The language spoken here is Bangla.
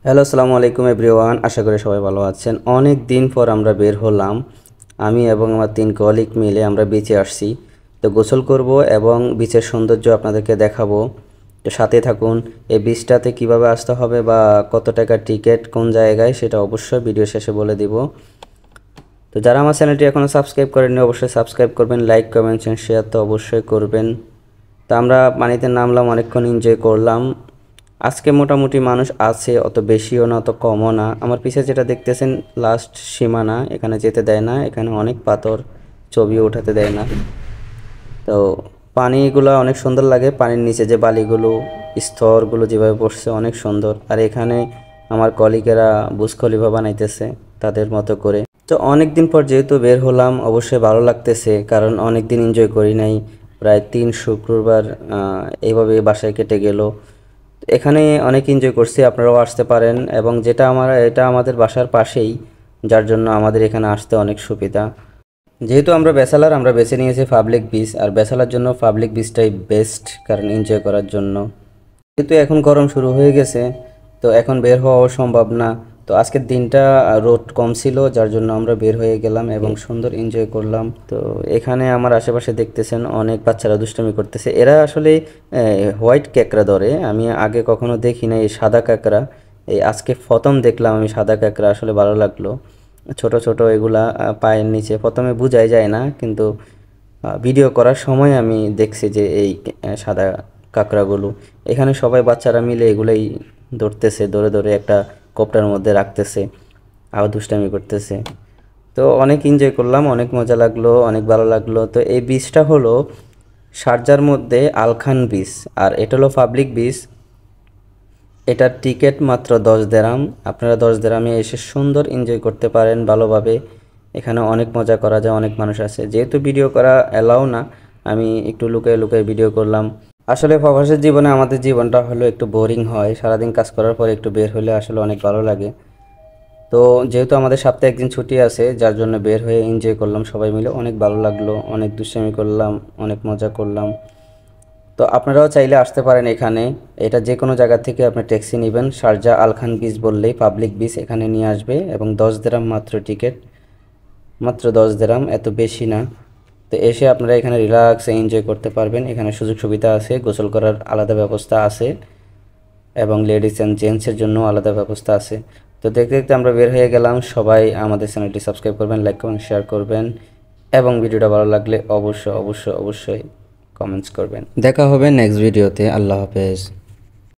হ্যালো, আসসালামু আলাইকুম এভরিওয়ান। আশা করি সবাই ভালো আছেন। অনেক দিন পর আমরা বের হলাম। আমি এবং আমার 3 কলিগ মিলে আমরা বিচে আসছি। তো গোসল করব এবং বিচের সৌন্দর্য আপনাদেরকে দেখাবো। তো সাথে থাকুন। এই বিচটাতে কিভাবে আসতে হবে বা কত টাকা টিকিট কোন জায়গায় সেটা অবশ্যই ভিডিও শেষে বলে দিব। তো যারা আমার চ্যানেলটি এখনও সাবস্ক্রাইব করেননি অবশ্যই সাবস্ক্রাইব করবেন, লাইক কমেন্ট শেয়ার তো অবশ্যই করবেন। তো আমরা পানিতে নামলাম, অনেকক্ষণ এনজয় করলাম। আজকে মোটামুটি মানুষ আছে, অত বেশিও না অত কমও না। আমার পিছে যেটা দেখতেছেন লাস্ট সীমানা, এখানে যেতে দেয় না। এখানে অনেক পাথর, ছবিও উঠাতে দেয় না। তো পানিগুলো অনেক সুন্দর লাগে, পানির নিচে যে বালিগুলো স্তরগুলো যেভাবে পড়ছে অনেক সুন্দর। আর এখানে আমার কলিগেরা বুর্জ খলিফা বানাইতেছে তাদের মতো করে। তো অনেক দিন পর যেহেতু বের হলাম অবশ্যই ভালো লাগতেছে, কারণ অনেক দিন এনজয় করি নাই। প্রায় 3 শুক্রবার এইভাবে বাসায় কেটে গেল। এখানে অনেক এনজয় করছি, আপনারাও আসতে পারেন। এবং এটা আমাদের বাসার পাশেই, যার জন্য আমাদের এখানে আসতে অনেক সুবিধা। যেহেতু আমরা ব্যাচেলার, আমরা বেছে নিয়েছি পাবলিক বিচ। আর ব্যাচেলার জন্য পাবলিক বিচটাই বেস্ট, কারণ এনজয় করার জন্য। যেহেতু এখন গরম শুরু হয়ে গেছে, তো এখন বের হওয়াও সম্ভব না। তো আজকের দিনটা রোদ কম ছিল, যার জন্য আমরা বের হয়ে গেলাম এবং সুন্দর এনজয় করলাম। তো এখানে আমার আশেপাশে দেখতেছেন অনেক বাচ্চারা দুষ্টামি করতেছে। এরা আসলে হোয়াইট ক্যাকড়া ধরে, আমি আগে কখনো দেখি না এই সাদা কাঁকড়া। এই আজকে প্রথম দেখলাম আমি সাদা কাঁকড়া, আসলে ভালো লাগলো। ছোট ছোট এগুলা পায়ের নিচে প্রথমে বোঝাই যায় না, কিন্তু ভিডিও করার সময় আমি দেখছি যে এই সাদা কাঁকড়াগুলো। এখানে সবাই বাচ্চারা মিলে এগুলাই ধরতেছে, ধরে ধরে একটা কোপটার মধ্যে রাখতেছে, আবার দুষ্টামি করতেছে। তো অনেক এনজয় করলাম, অনেক মজা লাগলো, অনেক ভালো লাগলো। তো এই বিচটা হলো শারজার মধ্যে আলখান বিচ, আর এটা হলো পাবলিক বিচ। এটার টিকিট মাত্র 10 দেরাম। আপনারা 10 দেরামে এসে সুন্দর এনজয় করতে পারেন ভালোভাবে। এখানে অনেক মজা করা যায়, অনেক মানুষ আছে। যেহেতু ভিডিও করা অ্যালাউ না, আমি একটু লুকিয়ে লুকিয়ে ভিডিও করলাম। আসলে প্রবাসের জীবনে আমাদের জীবনটা হলো একটু বোরিং হয়, সারাদিন কাজ করার পর একটু বের হলে আসলে অনেক ভালো লাগে। তো যেহেতু আমাদের সপ্তাহে একদিন ছুটি আছে, যার জন্য বের হয়ে এনজয় করলাম সবাই মিলে, অনেক ভালো লাগলো, অনেক দুষ্টামি করলাম, অনেক মজা করলাম। তো আপনারাও চাইলে আসতে পারেন এখানে। এটা যে কোনো জায়গা থেকে আপনি ট্যাক্সি নেবেন, শারজা আলখান বিচ বললেই পাবলিক বিচ এখানে নিয়ে আসবে। এবং 10 দেরাম মাত্র টিকিট, মাত্র 10 দেরাম, এত বেশি না। তো এসে আপনারা এখানে রিল্যাক্সে এনজয় করতে পারবেন। এখানে সুযোগ সুবিধা আছে, গোসল করার আলাদা ব্যবস্থা আছে এবং লেডিস অ্যান্ড জেন্টসের জন্য আলাদা ব্যবস্থা আছে। তো দেখতে দেখতে আমরা বের হয়ে গেলাম। সবাই আমাদের চ্যানেলটি সাবস্ক্রাইব করবেন, লাইক করবেন, শেয়ার করবেন এবং ভিডিওটা ভালো লাগলে অবশ্যই অবশ্যই অবশ্যই কমেন্টস করবেন। দেখা হবে নেক্সট ভিডিওতে। আল্লাহ হাফেজ।